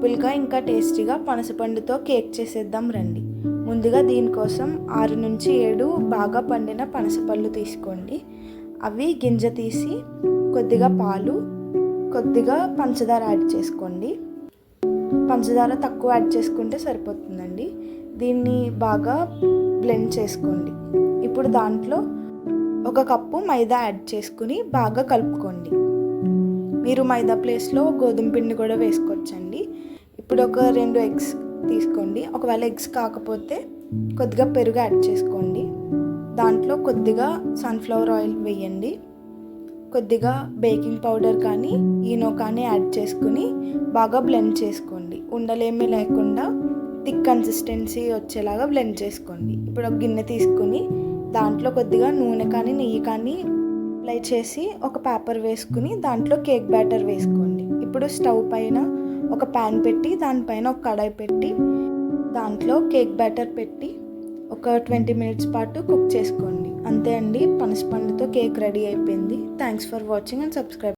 సింపుల్గా ఇంకా టేస్టీగా పనసపండుతో కేక్ చేసేద్దాం రండి. ముందుగా దీనికోసం 6 నుంచి 7 బాగా పండిన పనసపళ్ళు తీసుకోండి. అవి గింజ తీసి కొద్దిగా పాలు, కొద్దిగా పంచదార యాడ్ చేసుకోండి. పంచదార తక్కువ యాడ్ చేసుకుంటే సరిపోతుందండి. దీన్ని బాగా బ్లెండ్ చేసుకోండి. ఇప్పుడు దాంట్లో 1 కప్పు మైదా యాడ్ చేసుకుని బాగా కలుపుకోండి. మీరు మైదా ప్లేస్లో గోధుమ పిండి కూడా వేసుకోవచ్చండి. ఇప్పుడు ఒక 2 ఎగ్స్ తీసుకోండి. ఒకవేళ ఎగ్స్ కాకపోతే కొద్దిగా పెరుగు యాడ్ చేసుకోండి. దాంట్లో కొద్దిగా సన్ఫ్లవర్ ఆయిల్ వేయండి. కొద్దిగా బేకింగ్ పౌడర్ కానీ ఈనో కానీ యాడ్ చేసుకుని బాగా బ్లెండ్ చేసుకోండి. ఉండలేమీ లేకుండా థిక్ కన్సిస్టెన్సీ వచ్చేలాగా బ్లెండ్ చేసుకోండి. ఇప్పుడు ఒక గిన్నె తీసుకుని దాంట్లో కొద్దిగా నూనె కానీ నెయ్యి కానీ అప్లై చేసి ఒక పేపర్ వేసుకుని దాంట్లో కేక్ బ్యాటర్ వేసుకోండి. ఇప్పుడు స్టవ్ పైన ఒక ప్యాన్ పెట్టి దానిపైన ఒక కడాయి పెట్టి దాంట్లో కేక్ బ్యాటర్ పెట్టి ఒక 20 మినిట్స్ పాటు కుక్ చేసుకోండి. అంతే అండి, పనసపండుతో కేక్ రెడీ అయిపోయింది. Thanks for watching and subscribe.